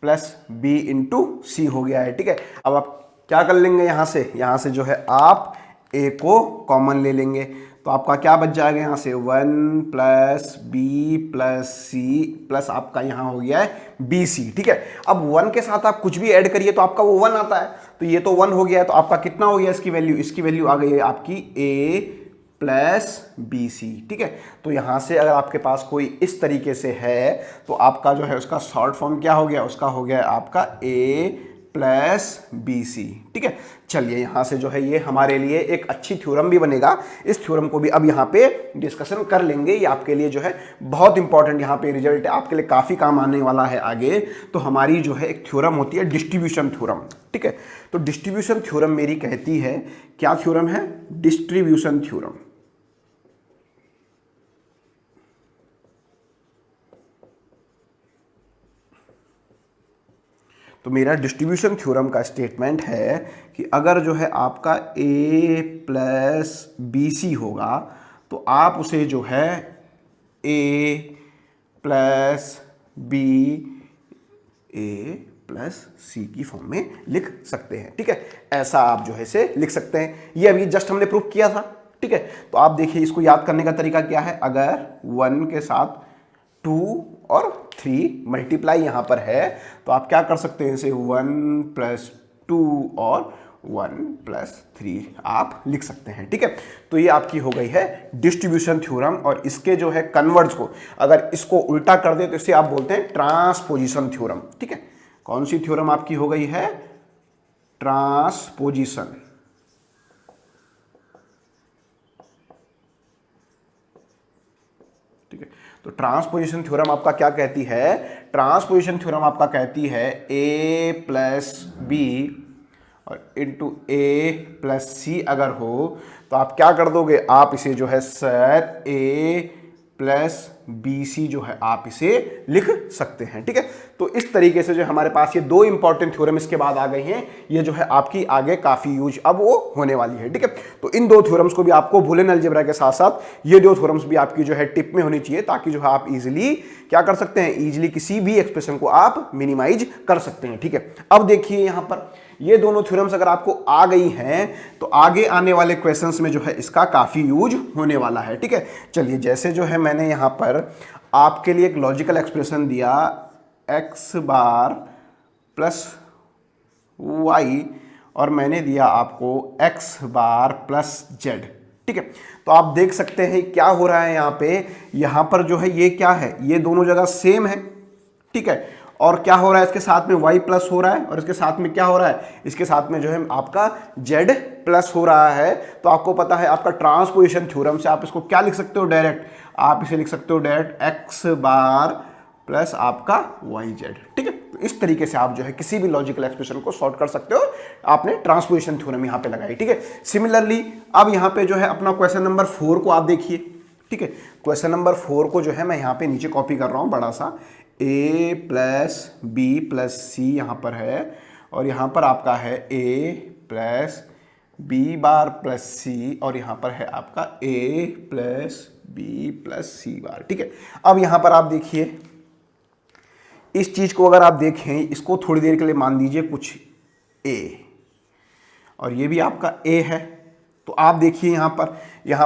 plus B into C हो गया है, ठीक है। अब आप क्या कर लेंगे, यहां से जो है आप a को कॉमन ले लेंगे, तो आपका क्या बच जाएगा, यहां से 1 plus B plus C plus आपका यहां हो गया है बी सी, ठीक है। अब 1 के साथ आप कुछ भी ऐड करिए तो आपका वो 1 आता है, तो ये तो 1 हो गया है, तो आपका कितना हो गया इसकी वैल्यू आ गई है आपकी a प्लस बी सी, ठीक है। तो यहां से अगर आपके पास कोई इस तरीके से है तो आपका जो है उसका शॉर्ट फॉर्म क्या हो गया, उसका हो गया आपका a प्लस बी सी, ठीक है। चलिए यहां से जो है ये हमारे लिए एक अच्छी थ्योरम भी बनेगा, इस थ्योरम को भी अब यहाँ पे डिस्कशन कर लेंगे। ये आपके लिए जो है बहुत इंपॉर्टेंट यहाँ पे रिजल्ट है, आपके लिए काफी काम आने वाला है आगे। तो हमारी जो है एक थ्योरम होती है डिस्ट्रीब्यूशन थ्योरम, ठीक है। तो डिस्ट्रीब्यूशन थ्योरम मेरी कहती है, क्या थ्योरम है, डिस्ट्रीब्यूशन थ्योरम। तो मेरा डिस्ट्रीब्यूशन थ्योरम का स्टेटमेंट है कि अगर जो है आपका a प्लस बी सी होगा तो आप उसे जो है a plus B A plus C की फॉर्म में लिख सकते हैं, ठीक है। ऐसा आप जो है इसे लिख सकते हैं, ये अभी जस्ट हमने प्रूव किया था, ठीक है। तो आप देखिए इसको याद करने का तरीका क्या है, अगर 1 के साथ 2 और 3 मल्टीप्लाई यहां पर है तो आप क्या कर सकते हैं, इसे 1 प्लस 2 और 1 प्लस 3 आप लिख सकते हैं, ठीक है। तो ये आपकी हो गई है डिस्ट्रीब्यूशन थ्योरम। और इसके जो है कन्वर्ट्स को अगर इसको उल्टा कर दे तो इसे आप बोलते हैं ट्रांसपोजिशन थ्योरम, ठीक है। कौन सी थ्योरम आपकी हो गई है, ट्रांसपोजिशन, ठीक है। तो ट्रांसपोजिशन थ्योरम आपका क्या कहती है, ट्रांसपोजिशन थ्योरम आपका कहती है a प्लस बी और इंटू ए प्लस सी अगर हो तो आप क्या कर दोगे, आप इसे जो है sir a plus B C जो है आप इसे लिख सकते हैं, ठीक है। तो इस तरीके से जो हमारे पास ये 2 इंपॉर्टेंट थ्योरम इसके बाद आ गए हैं, ये जो है आपकी आगे काफी यूज अब वो होने वाली है, ठीक है। तो इन 2 थ्योरम्स को भी आपको बुलियन अलजेब्रा के साथ साथ ये 2 थ्योरम्स भी आपकी जो है टिप में होनी चाहिए, ताकि जो है आप इजीली क्या कर सकते हैं, इजीली किसी भी एक्सप्रेशन को आप मिनिमाइज कर सकते हैं, ठीक है। अब देखिए यहां पर ये दोनों थ्योरम्स अगर आपको आ गई हैं तो आगे आने वाले क्वेश्चंस में जो है इसका काफी यूज होने वाला है, ठीक है। चलिए जैसे जो है मैंने यहां पर आपके लिए एक लॉजिकल एक्सप्रेशन दिया x बार प्लस वाई और मैंने दिया आपको एक्स बार प्लस जेड। ठीक है, तो आप देख सकते हैं क्या हो रहा है यहाँ पर जो है ये क्या है, ये दोनों जगह सेम है। ठीक है, और क्या हो रहा है इसके साथ में y प्लस हो रहा है और इसके साथ में क्या हो रहा है, इसके साथ में जो है आपका z प्लस हो रहा है। तो आपको पता है आपका ट्रांसपोजिशन थ्योरम से आप इसको क्या लिख सकते हो, डायरेक्ट आप इसे लिख सकते हो डायरेक्ट एक्स बार प्लस आपका वाई जेड। ठीक है, तो इस तरीके से आप जो है किसी भी लॉजिकल एक्सप्रेशन को सॉल्व कर सकते हो, आपने ट्रांसपोजिशन थ्योरम यहाँ पे लगाई। ठीक है, सिमिलरली अब यहाँ पे जो है अपना क्वेश्चन नंबर 4 को आप देखिए। ठीक है, क्वेश्चन नंबर 4 को जो है मैं यहाँ पे नीचे कॉपी कर रहा हूँ बड़ा सा, a plus B plus C यहाँ पर है और यहाँ पर आपका है a plus B bar plus C और यहाँ पर है आपका a plus B plus C bar. ठीक है, अब यहाँ पर आप देखिए इस चीज को अगर आप देखें, इसको थोड़ी देर के लिए मान दीजिए कुछ a और ये भी आपका a है। तो आप देखिए यहाँ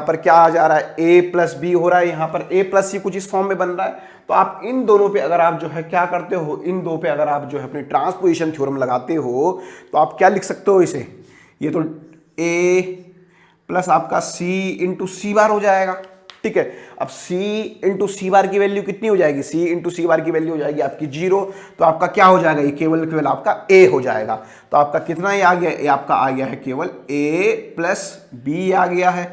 पर क्या आ जा रहा है, a प्लस बी हो रहा है, यहाँ पर a प्लस सी कुछ इस फॉर्म में बन रहा है। तो आप इन दोनों पे अगर आप जो है क्या करते हो, इन दो पे अगर आप जो है अपनी ट्रांसपोजिशन थ्योरम लगाते हो तो आप क्या लिख सकते हो इसे, ये तो a प्लस आपका c इंटू सी बार हो जाएगा। ठीक है, अब c इंटू सी बार की वैल्यू कितनी हो जाएगी, c इंटू सी बार की वैल्यू हो जाएगी आपकी 0। तो आपका क्या हो जाएगा, ये केवल आपका a हो जाएगा। तो आपका कितना ये आ गया, ये आपका आ गया है केवल a प्लस बी आ गया है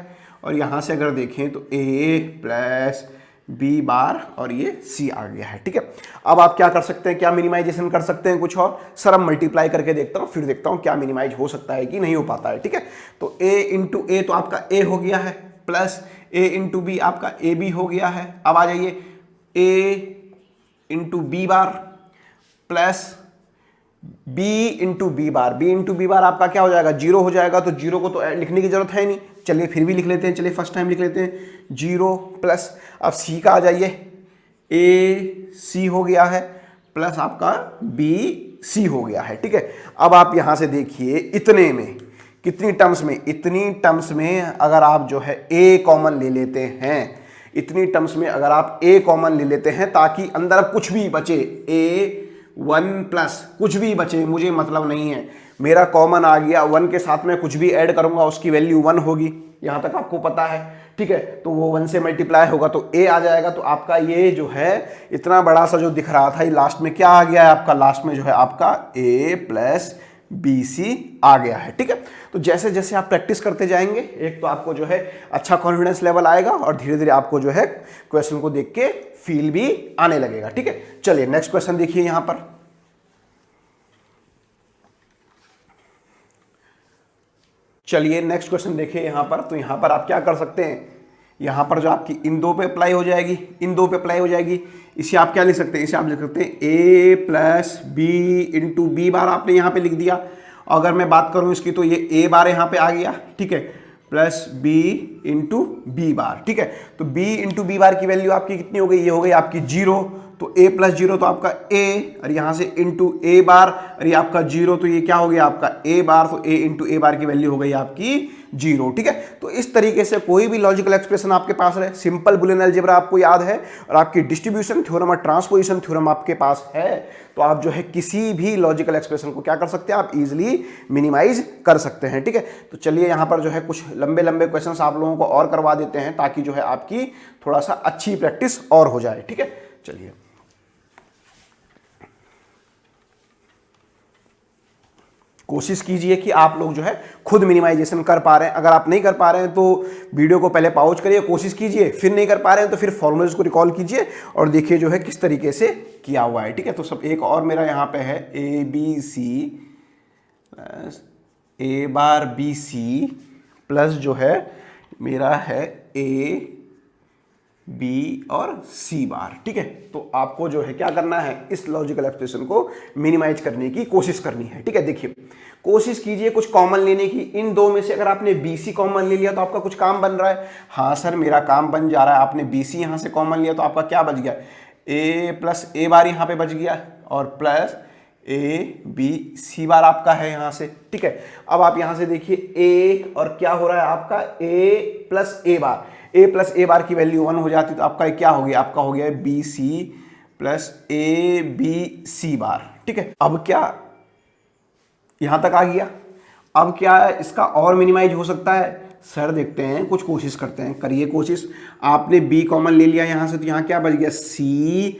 और यहां से अगर देखें तो a प्लस बी बार और ये c आ गया है। ठीक है, अब आप क्या कर सकते हैं, क्या मिनिमाइजेशन कर सकते हैं कुछ और, सर अब मल्टीप्लाई करके देखता हूं, फिर देखता हूं क्या मिनिमाइज हो सकता है कि नहीं हो पाता है। ठीक है, तो a इंटू ए तो आपका a हो गया है प्लस a इंटू बी आपका ए बी हो गया है। अब आ जाइए a into B bar plus b into B bar आपका क्या हो जाएगा, 0 हो जाएगा। तो 0 को तो लिखने की जरूरत है नहीं, चलिए फिर भी लिख लेते हैं, चलिए फर्स्ट टाइम लिख लेते हैं 0 प्लस अब c का आ जाइए a c हो गया है प्लस आपका b c हो गया है। ठीक है, अब आप यहां से देखिए इतने में कितनी टर्म्स में, इतनी टर्म्स में अगर आप जो है a कॉमन ले लेते हैं, इतनी टर्म्स में अगर आप a कॉमन ले लेते हैं ताकि अंदर अब कुछ भी बचे, a1 प्लस कुछ भी बचे मुझे मतलब नहीं है, मेरा कॉमन आ गया, 1 के साथ में कुछ भी ऐड करूंगा उसकी वैल्यू 1 होगी, यहां तक आपको पता है। ठीक है, तो वो 1 से मल्टीप्लाई होगा तो a आ जाएगा। तो आपका ये जो है इतना बड़ा सा जो दिख रहा था, ये लास्ट में क्या आ गया है आपका, लास्ट में जो है आपका a प्लस बी सी आ गया है। ठीक है, तो जैसे जैसे आप प्रैक्टिस करते जाएंगे एक तो आपको जो है अच्छा कॉन्फिडेंस लेवल आएगा और धीरे धीरे आपको जो है क्वेश्चन को देख के फील भी आने लगेगा। ठीक है, चलिए नेक्स्ट क्वेश्चन देखिए यहां पर। चलिए नेक्स्ट क्वेश्चन देखिए यहां पर। तो यहां पर आप क्या कर सकते हैं, यहां पर जो आपकी इन दो पे अप्लाई हो जाएगी, इन दो पे अप्लाई हो जाएगी, इसे आप क्या लिख सकते हैं, इसे आप लिख सकते हैं a plus B into B bar आपने यहाँ पे लिख दिया। अगर मैं बात करूँ इसकी तो ये a बार यहाँ पे आ गया। ठीक है, plus b into B bar. ठीक है, तो b इंटू बी बार की वैल्यू आपकी कितनी हो गई, ये हो गई आपकी 0। तो a प्लस 0 तो आपका a और यहाँ से इंटू a बार और ये आपका 0, तो ये क्या हो गया आपका a बार, तो a इंटू a बार की वैल्यू हो गई आपकी 0। ठीक है, तो इस तरीके से कोई भी लॉजिकल एक्सप्रेशन आपके पास रहे, सिंपल बुलियन अलजेब्रा आपको याद है और आपकी डिस्ट्रीब्यूशन थ्योरम और ट्रांसपोजिशन थ्योरम आपके पास है, तो आप जो है किसी भी लॉजिकल एक्सप्रेशन को क्या कर सकते हैं, आप इजीली मिनिमाइज कर सकते हैं। ठीक है, तो चलिए यहाँ पर जो है कुछ लंबे लंबे क्वेश्चंस आप लोगों को और करवा देते हैं ताकि जो है आपकी थोड़ा सा अच्छी प्रैक्टिस और हो जाए। ठीक है, चलिए कोशिश कीजिए कि आप लोग जो है खुद मिनिमाइजेशन कर पा रहे हैं। अगर आप नहीं कर पा रहे हैं तो वीडियो को पहले पॉज करिए, कोशिश कीजिए, फिर नहीं कर पा रहे हैं तो फिर फॉर्मूलेज को रिकॉल कीजिए और देखिए जो है किस तरीके से किया हुआ है। ठीक है, तो सब एक और मेरा यहाँ पे है A B C plus A bar B C plus जो है मेरा है ए बी और सी बार। ठीक है, तो आपको जो है क्या करना है, इस लॉजिकल एक्सप्रेशन को मिनिमाइज करने की कोशिश करनी है। ठीक है, देखिए कोशिश कीजिए कुछ कॉमन लेने की, इन दो में से अगर आपने बी सी कॉमन ले लिया तो आपका कुछ काम बन रहा है। हाँ सर मेरा काम बन जा रहा है, आपने बी सी यहाँ से कॉमन लिया तो आपका क्या बच गया, ए प्लस ए बार यहाँ पे बच गया और प्लस ए बी सी बार आपका है यहाँ से। ठीक है, अब आप यहाँ से देखिए ए और क्या हो रहा है आपका ए plus A bar, A plus A बार की वैल्यू 1 हो जाती तो आपका क्या हो गया, आपका हो गया B C plus A B C bar. ठीक है, अब क्या यहाँ तक आ गया। अब क्या है, इसका और मिनिमाइज हो सकता है सर? देखते हैं, कुछ कोशिश करते हैं, करिए कोशिश। आपने b कॉमन ले लिया यहाँ से, तो यहाँ क्या बच गया, c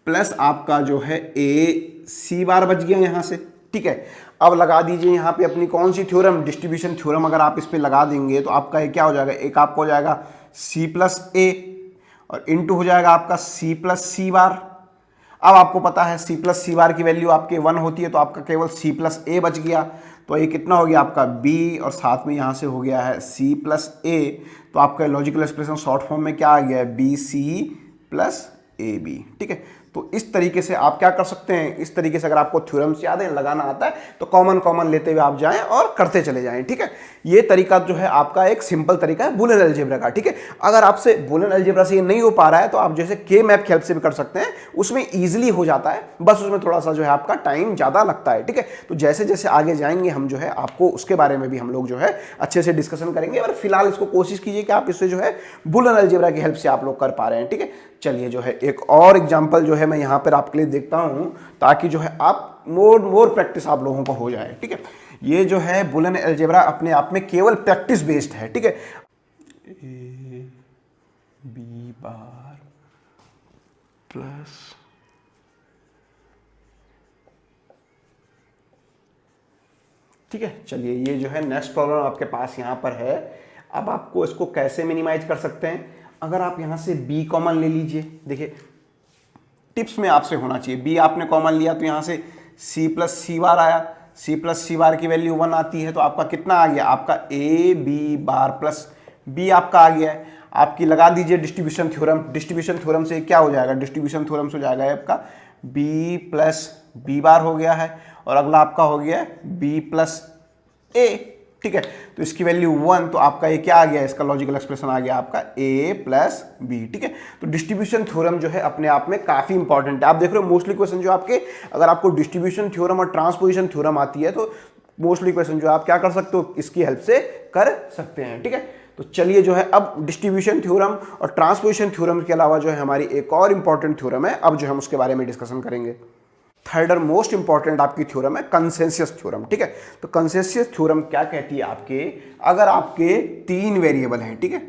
प्लस आपका जो है a c बार बच गया यहाँ से, ठीक है। अब लगा दीजिए यहाँ पे अपनी कौन सी थ्योरम, डिस्ट्रीब्यूशन थ्योरम। अगर आप इस पे लगा देंगे तो आपका ये क्या हो जाएगा, एक आपका हो जाएगा c प्लस a और इनटू हो जाएगा आपका c प्लस c बार। अब आपको पता है c प्लस सी बार की वैल्यू आपके 1 होती है, तो आपका केवल c प्लस a बच गया। तो ये कितना हो गया आपका b और साथ में यहाँ से हो गया है c प्लस a। तो आपका लॉजिकल एक्सप्रेशन शॉर्ट फॉर्म में क्या आ गया है, B C plus A B, ठीक है। तो इस तरीके से आप क्या कर सकते हैं, इस तरीके से अगर आपको थ्योरम्स याद है, लगाना आता है, तो कॉमन कॉमन लेते हुए आप जाएं और करते चले जाएं, ठीक है। ये तरीका जो है आपका एक सिंपल तरीका है बूलियन अलजेब्रा का, ठीक है। अगर आपसे बूलियन अलजेब्रा से ये नहीं हो पा रहा है तो आप जैसे के मैप की हेल्प से भी कर सकते हैं, उसमें ईजिली हो जाता है, बस उसमें थोड़ा सा जो है आपका टाइम ज़्यादा लगता है, ठीक है। तो जैसे जैसे आगे जाएंगे हम जो है आपको उसके बारे में भी हम लोग जो है अच्छे से डिस्कशन करेंगे, और फिलहाल इसको कोशिश कीजिए कि आप इससे जो है बूलियन अलजेब्रा की हेल्प से आप लोग कर पा रहे हैं, ठीक है। चलिए जो है एक और एग्जांपल जो है मैं यहाँ पर आपके लिए देखता हूँ, ताकि जो है आप मोर प्रैक्टिस आप लोगों को हो जाए, ठीक है। ये जो है बूलियन अलजेब्रा अपने आप में केवल प्रैक्टिस बेस्ड है, ठीक है। ए बी बार प्लस ठीक है। चलिए ये जो है नेक्स्ट प्रॉब्लम आपके पास यहाँ पर है। अब आपको इसको कैसे मिनिमाइज कर सकते हैं, अगर आप यहाँ से b कॉमन ले लीजिए, देखिए टिप्स में आपसे होना चाहिए, b आपने कॉमन लिया तो यहाँ से c प्लस सी बार आया, c प्लस सी बार की वैल्यू 1 आती है, तो आपका कितना आ गया, आपका a b bar plus b आपका आ गया है। आपकी लगा दीजिए डिस्ट्रीब्यूशन थ्योरम, डिस्ट्रीब्यूशन थ्योरम से क्या हो जाएगा, डिस्ट्रीब्यूशन थ्योरम से हो जाएगा आपका b प्लस b बार हो गया है, और अगला आपका हो गया b प्लस a, ठीक है। तो इसकी वैल्यू 1, तो आपका ये क्या आ गया, इसका लॉजिकल एक्सप्रेशन आ गया आपका a प्लस बी, ठीक है। तो डिस्ट्रीब्यूशन थ्योरम जो है अपने आप में काफी इंपॉर्टेंट है। आप देख रहे हो मोस्टली क्वेश्चन जो आपके, अगर आपको डिस्ट्रीब्यूशन थ्योरम और ट्रांसपोजिशन थ्योरम आती है तो मोस्टली क्वेश्चन जो आप क्या कर सकते हो, इसकी हेल्प से कर सकते हैं, ठीक है। तो चलिए जो है अब डिस्ट्रीब्यूशन थ्योरम और ट्रांसपोजिशन थ्योरम के अलावा जो है हमारी एक और इंपॉर्टेंट थ्योरम है, अब जो हम उसके बारे में डिस्कशन करेंगे। थर्ड और मोस्ट इंपॉर्टेंट आपकी थ्योरम है कंसेंसस थ्योरम, ठीक है। तो कंसेंसस थ्योरम क्या कहती है आपके, अगर आपके 3 वेरिएबल हैं, ठीक है,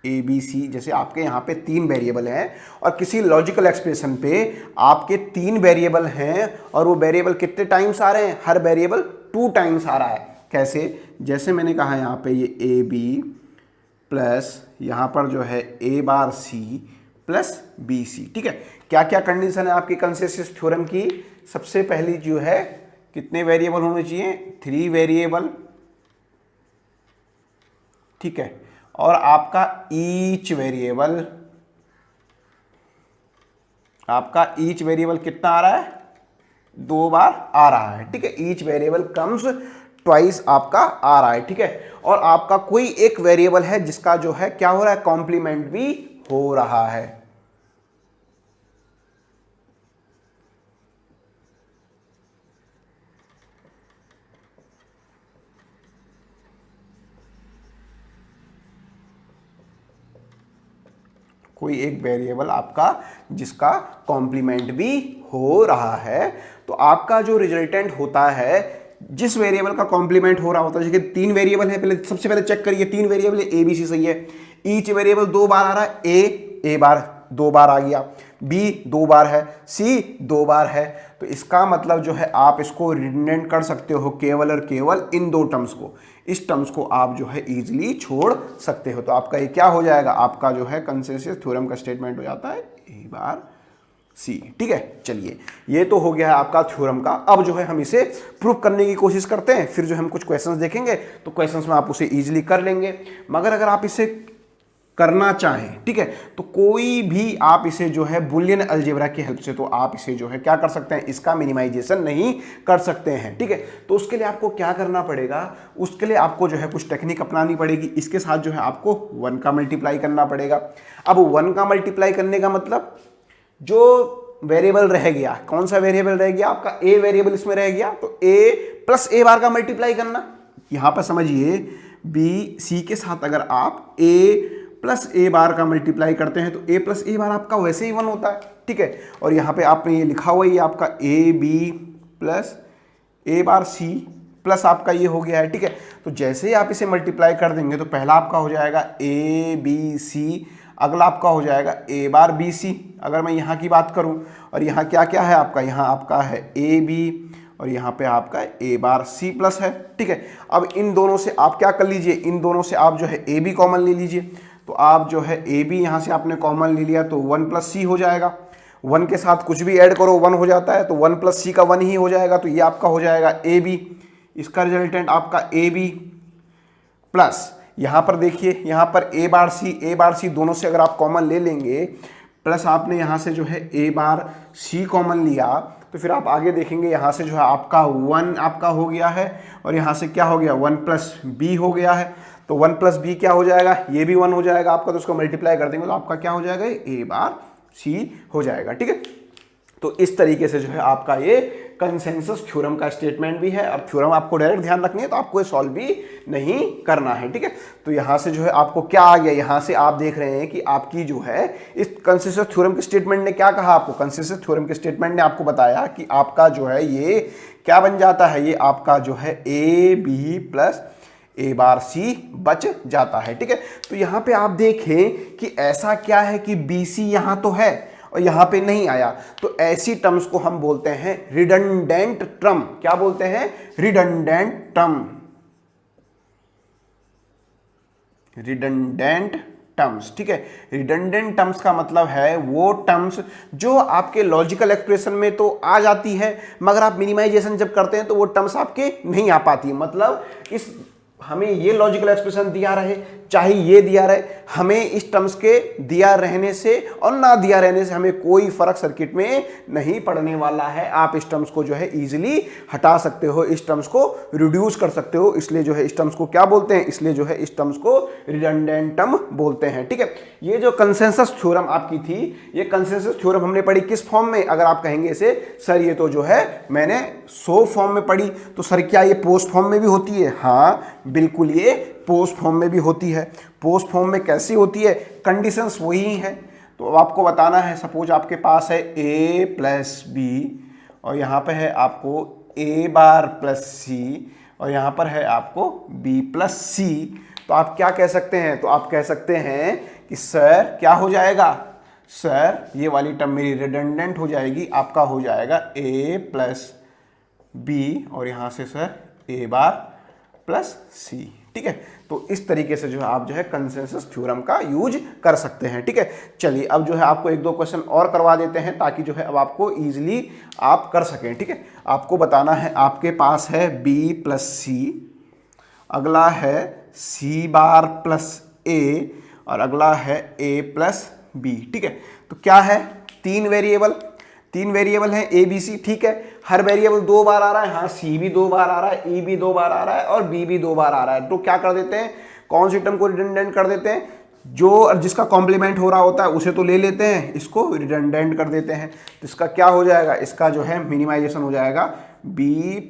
ए बी सी, जैसे आपके यहाँ पे 3 वेरिएबल हैं और किसी लॉजिकल एक्सप्रेशन पे आपके 3 वेरिएबल हैं और वो वेरिएबल कितने टाइम्स आ रहे हैं, हर वेरिएबल 2 टाइम्स आ रहा है। कैसे, जैसे मैंने कहा यहाँ पे ये ए बी प्लस यहाँ पर जो है ए bar C plus B C, ठीक है। क्या क्या कंडीशन है आपकी कंसेंसस थ्योरम की, सबसे पहली जो है कितने वेरिएबल होने चाहिए, 3 वेरिएबल, ठीक है। और आपका ईच वेरिएबल, आपका ईच वेरिएबल कितना आ रहा है, 2 बार आ रहा है, ठीक है। ईच वेरिएबल कम्स ट्वाइस आपका आ रहा है, ठीक है। और आपका कोई एक वेरिएबल है जिसका जो है क्या हो रहा है, कॉम्प्लीमेंट भी हो रहा है। कोई एक वेरिएबल आपका जिसका कॉम्प्लीमेंट भी हो रहा है, तो आपका जो रिजल्टेंट होता है, जिस वेरिएबल का कॉम्प्लीमेंट हो रहा होता है, जैसे 3 वेरिएबल है, पहले सबसे पहले चेक करिए 3 वेरिएबल है, ए बी सी सही है। ईच वेरिएबल 2 बार आ रहा है, ए बार 2 बार आ गया, बी 2 बार है, सी 2 बार है, तो इसका मतलब जो है आप इसको रिडंडेंट कर सकते हो केवल और केवल इन 2 टर्म्स को, इस टर्म्स को आप जो है इजीली छोड़ सकते हो। तो आपका ये क्या हो जाएगा, आपका जो है कंसेंसस थ्योरम का स्टेटमेंट हो जाता है ए बार सी, ठीक है। चलिए ये तो हो गया है आपका थ्योरम का। अब जो है हम इसे प्रूव करने की कोशिश करते हैं, फिर जो हम कुछ क्वेश्चंस देखेंगे तो क्वेश्चंस में आप उसे इजीली कर लेंगे। मगर अगर आप इसे करना चाहें, ठीक है, तो कोई भी आप इसे जो है बूलियन अलजेब्रा की हेल्प से तो आप इसे जो है क्या कर सकते हैं, इसका मिनिमाइजेशन नहीं कर सकते हैं, ठीक है। तो उसके लिए आपको क्या करना पड़ेगा, उसके लिए आपको जो है कुछ टेक्निक अपनानी पड़ेगी। इसके साथ जो है आपको 1 का मल्टीप्लाई करना पड़ेगा। अब 1 का मल्टीप्लाई करने का मतलब जो वेरिएबल रह गया, कौन सा वेरिएबल रह गया, आपका ए वेरिएबल इसमें रह गया, तो ए प्लस ए बार का मल्टीप्लाई करना। यहां पर समझिए बी सी के साथ अगर आप ए प्लस ए बार का मल्टीप्लाई करते हैं तो ए प्लस ए बार आपका वैसे ही 1 होता है, ठीक है। और यहाँ पे आपने ये लिखा हुआ है आपका A B plus A bar C plus आपका ये हो गया है, ठीक है। तो जैसे ही आप इसे मल्टीप्लाई कर देंगे तो पहला आपका हो जाएगा ए बी सी, अगला आपका हो जाएगा ए बार बी सी। अगर मैं यहाँ की बात करूँ, और यहाँ क्या क्या है आपका, यहाँ आपका है ए बी और यहाँ पे आपका ए बार सी प्लस है, ठीक है। अब इन दोनों से आप क्या कर लीजिए, इन दोनों से आप जो है ए बी कॉमन ले लीजिए। तो आप जो है ए बी यहाँ से आपने कॉमन ले लिया तो 1 प्लस सी हो जाएगा। 1 के साथ कुछ भी ऐड करो 1 हो जाता है, तो 1 प्लस सी का 1 ही हो जाएगा। तो ये आपका हो जाएगा ए बी, इसका रिजल्टेंट आपका ए बी प्लस यहाँ पर देखिए, यहाँ पर ए बार सी दोनों से अगर आप कॉमन ले लेंगे, प्लस आपने यहाँ से जो है ए बार सी कॉमन लिया, तो फिर आप आगे देखेंगे यहाँ से जो है आपका 1 आपका हो गया है, और यहाँ से क्या हो गया 1 प्लस बी हो गया है। तो 1 प्लस बी क्या हो जाएगा, ये भी 1 हो जाएगा आपका। तो उसको मल्टीप्लाई कर देंगे तो आपका क्या हो जाएगा, ए बार सी हो जाएगा, ठीक है। तो इस तरीके से जो है आपका ये कंसेंसस थ्योरम का स्टेटमेंट भी है। अब थ्योरम आपको डायरेक्ट ध्यान रखनी है तो आपको ये सॉल्व भी नहीं करना है, ठीक है। तो यहाँ से जो है आपको क्या आ गया, यहाँ से आप देख रहे हैं कि आपकी जो है इस कंसेंसस थ्योरम के स्टेटमेंट ने क्या कहा आपको, कंसेंसस थ्योरम के स्टेटमेंट ने आपको बताया कि आपका जो है ये क्या बन जाता है, ये आपका जो है A B plus A bar सी बच जाता है, ठीक है। तो यहाँ पे आप देखें कि ऐसा क्या है कि बी सी यहाँ तो है और यहाँ पे नहीं आया, तो ऐसी टर्म्स को हम बोलते हैं रिडंडेंट टर्म। क्या बोलते हैं, रिडंडेंट टर्म, रिडंडेंट टर्म्स, ठीक है। रिडंडेंट टर्म्स का मतलब है वो टर्म्स जो आपके लॉजिकल एक्सप्रेशन में तो आ जाती है, मगर आप मिनिमाइजेशन जब करते हैं तो वो टर्म्स आपके नहीं आ पाती। मतलब इस हमें ये लॉजिकल एक्सप्रेशन दिया रहे चाहे ये दिया रहे, हमें इस टर्म्स के दिया रहने से और ना दिया रहने से हमें कोई फर्क सर्किट में नहीं पड़ने वाला है। आप इस टर्म्स को जो है इजीली हटा सकते हो, इस टर्म्स को रिड्यूस कर सकते हो। इसलिए जो है इस टर्म्स को क्या बोलते हैं, इसलिए जो है इस टर्म्स को रिडंडेंट टर्म बोलते हैं, ठीक है। ये जो कंसेंसस थ्योरम आपकी थी, ये कंसेंसस थ्योरम हमने पढ़ी किस फॉर्म में, अगर आप कहेंगे इसे सर ये तो जो है मैंने सो फॉर्म में पढ़ी, तो सर क्या ये पोस्ट फॉर्म में भी होती है? हाँ बिल्कुल, ये पोस्ट फॉर्म में भी होती है। पोस्ट फॉर्म में कैसी होती है, कंडीशंस वही हैं। तो अब आपको बताना है, सपोज आपके पास है a प्लस बी और यहाँ पे है आपको a बार प्लस सी और यहाँ पर है आपको b प्लस सी। तो आप क्या कह सकते हैं, तो आप कह सकते हैं कि सर क्या हो जाएगा, सर ये वाली टर्म मेरी रिडंडेंट हो जाएगी, आपका हो जाएगा a प्लस बी और यहाँ से सर a बार प्लस सी, ठीक है। तो इस तरीके से जो है आप जो है कंसेंसस थ्योरम का यूज कर सकते हैं, ठीक है। चलिए अब जो है आपको एक दो क्वेश्चन और करवा देते हैं ताकि जो है अब आपको इजीली आप कर सकें, ठीक है। आपको बताना है, आपके पास है b प्लस सी, अगला है c बार प्लस a और अगला है a प्लस बी, ठीक है। तो क्या है, तीन वेरिएबल है ए बी सी, ठीक है। हर वेरिएबल 2 बार आ रहा है, हाँ सी भी 2 बार आ रहा है, ई भी 2 बार आ रहा है और बी भी 2 बार आ रहा है। तो क्या कर देते हैं, कौन सी टर्म को रिडंडेंट कर देते हैं, जो जिसका कॉम्प्लीमेंट हो रहा होता है उसे तो ले लेते हैं, इसको रिडंडेंट कर देते हैं। तो इसका क्या हो जाएगा, इसका जो है मिनिमाइजेशन हो जाएगा b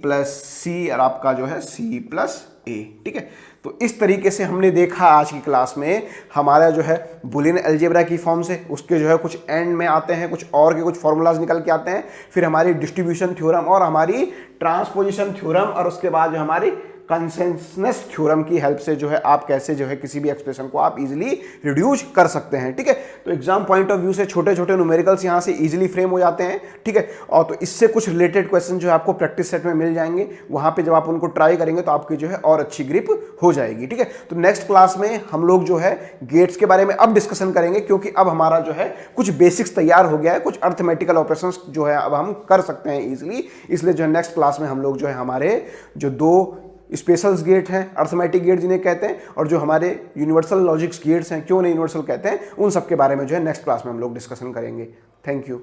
प्लस सी और आपका जो है c प्लस a, ठीक है। तो इस तरीके से हमने देखा आज की क्लास में हमारा जो है बुलियन अलजेब्रा की फॉर्म से उसके जो है कुछ एंड में आते हैं, कुछ और के कुछ फॉर्मूलाज निकल के आते हैं, फिर हमारी डिस्ट्रीब्यूशन थ्योरम और हमारी ट्रांसपोजिशन थ्योरम और उसके बाद जो हमारी कंसेंसस थ्योरम की हेल्प से जो है आप कैसे जो है किसी भी एक्सप्रेशन को आप इजीली रिड्यूस कर सकते हैं, ठीक है। तो एग्जाम पॉइंट ऑफ व्यू से छोटे छोटे न्यूमेरिकल्स यहाँ से इजीली फ्रेम हो जाते हैं, ठीक है। और तो इससे कुछ रिलेटेड क्वेश्चन जो है आपको प्रैक्टिस सेट में मिल जाएंगे, वहाँ पे जब आप उनको ट्राई करेंगे तो आपकी जो है और अच्छी ग्रिप हो जाएगी, ठीक है। तो नेक्स्ट क्लास में हम लोग जो है गेट्स के बारे में अब डिस्कशन करेंगे, क्योंकि अब हमारा जो है कुछ बेसिक्स तैयार हो गया है, कुछ अर्थमेटिकल ऑपरेशंस जो है अब हम कर सकते हैं इजीली। इसलिए जो है नेक्स्ट क्लास में हम लोग जो है हमारे जो दो स्पेशल्स गेट हैं, अर्थमेटिक गेट जिन्हें कहते हैं, और जो हमारे यूनिवर्सल लॉजिक्स गेट्स हैं, क्यों नहीं यूनिवर्सल कहते हैं, उन सब के बारे में जो है नेक्स्ट क्लास में हम लोग डिस्कशन करेंगे। Thank you.